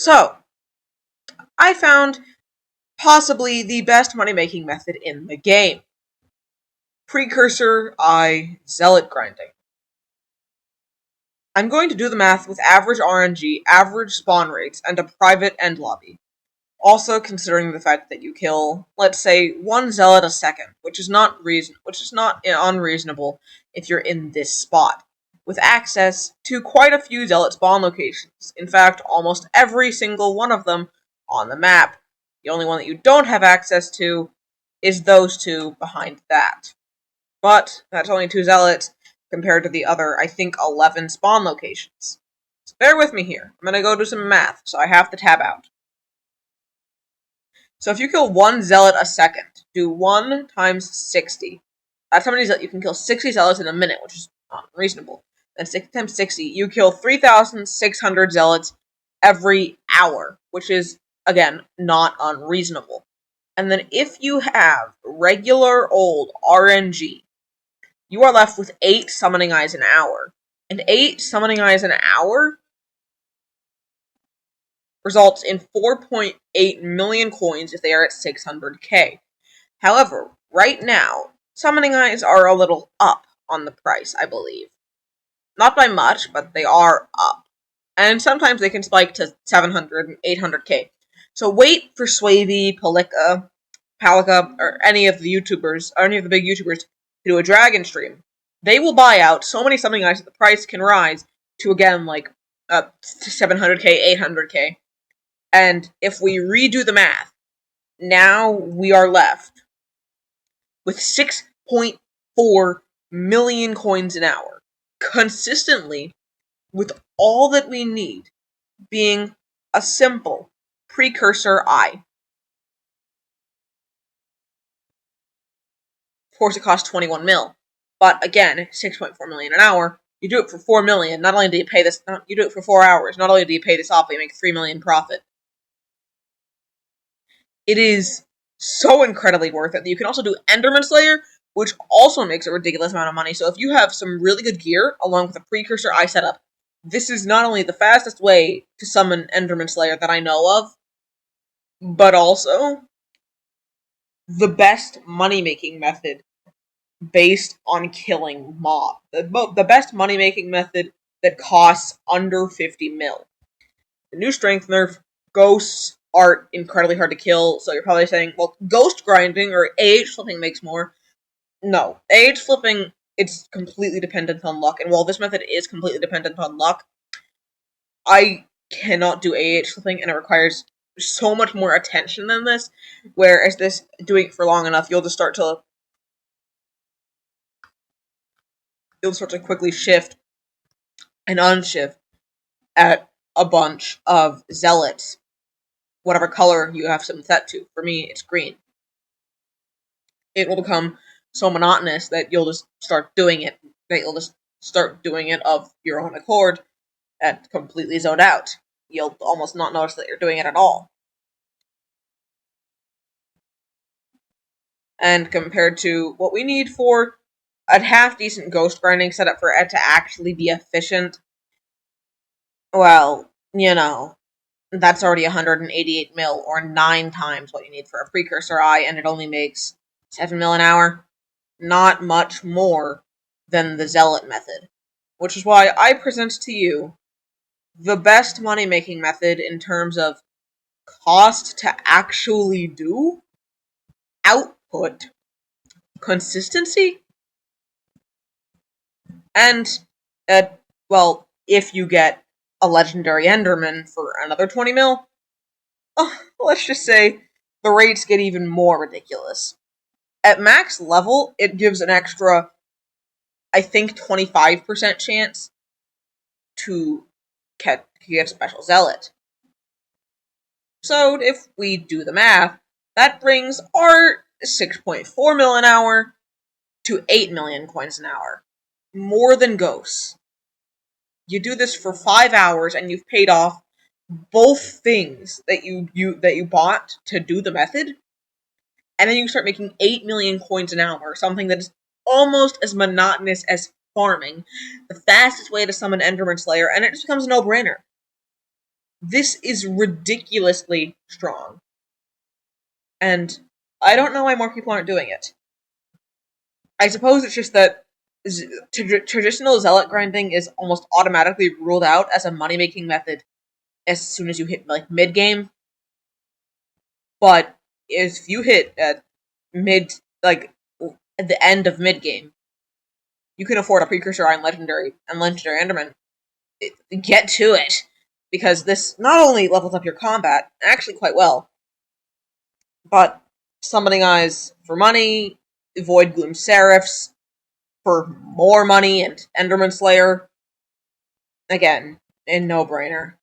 So, I found possibly the best money-making method in the game. Precursor Eye Zealot Grinding. I'm going to do the math with average RNG, average spawn rates, and a private end lobby. Also considering the fact that you kill, let's say, one zealot a second, which is not unreasonable if you're in this spot, with access to quite a few zealot spawn locations. In fact, almost every single one of them on the map. The only one that you don't have access to is those two behind that. But that's only 2 zealots compared to the other, I think, 11 spawn locations. So bear with me here. I'm going to go do some math, so I have to tab out. So if you kill 1 zealot a second, do 1 times 60. That's how many zealots you can kill. 60 zealots in a minute, which is not reasonable. Then 60 times 60, you kill 3,600 zealots every hour, which is, again, not unreasonable. And then if you have regular old RNG, you are left with 8 summoning eyes an hour. And 8 summoning eyes an hour results in 4.8 million coins if they are at 600k. However, right now, summoning eyes are a little up on the price, I believe. Not by much, but they are up. And sometimes they can spike to 700 and 800k. So wait for Swavy, Palikka, or any of the YouTubers, or any of the big YouTubers to do a dragon stream. They will buy out so many summoning eyes that the price can rise to, again, like 700k, 800k. And if we redo the math, now we are left with 6.4 million coins an hour, consistently, with all that we need being a simple precursor eye. Of course, it costs 21 mil, but again, 6.4 million an hour. You do it for 4 million. Not only do you pay this, you do it for 4 hours. Not only do you pay this off, but you make 3 million profit. It is so incredibly worth it. You can also do Enderman Slayer, which also makes a ridiculous amount of money. So if you have some really good gear, along with a precursor eye setup, this is not only the fastest way to summon Enderman Slayer that I know of, but also the best money-making method based on killing mob. The best money-making method that costs under 50 mil. The new strength nerf, ghosts are incredibly hard to kill, so you're probably saying, well, ghost grinding or AH flipping makes more. No. AH flipping, it's completely dependent on luck, and while this method is completely dependent on luck, I cannot do AH flipping, and it requires so much more attention than this, whereas this, doing it for long enough, you'll start to quickly shift and unshift at a bunch of zealots, whatever color you have them set to. For me, it's green. It will become so monotonous that you'll just start doing it. Of your own accord and completely zoned out. You'll almost not notice that you're doing it at all. And compared to what we need for a half-decent ghost grinding setup for it to actually be efficient, well, you know, that's already 188 mil, or 9 times what you need for a precursor eye, and it only makes 7 mil an hour. Not much more than the zealot method. Which is why I present to you the best money-making method in terms of cost to actually do, output, consistency, and, well, if you get a legendary Enderman for another 20 mil, let's just say the rates get even more ridiculous. At max level, it gives an extra, I think, 25% chance to get Special Zealot. So, if we do the math, that brings our 6.4 mil an hour to 8 million coins an hour. More than ghosts. You do this for 5 hours and you've paid off both things that you bought to do the method, and then you start making 8 million coins an hour, something that is almost as monotonous as farming, the fastest way to summon Enderman Slayer, and it just becomes a no-brainer. This is ridiculously strong. And I don't know why more people aren't doing it. I suppose it's just that traditional zealot grinding is almost automatically ruled out as a money-making method as soon as you hit like mid-game. But if you hit at mid, like at the end of mid-game, you can afford a precursor and legendary Enderman. Get to it, because this not only levels up your combat actually quite well, but summoning eyes for money, Void Gloom Seraphs for more money, and Enderman Slayer, again, a no-brainer.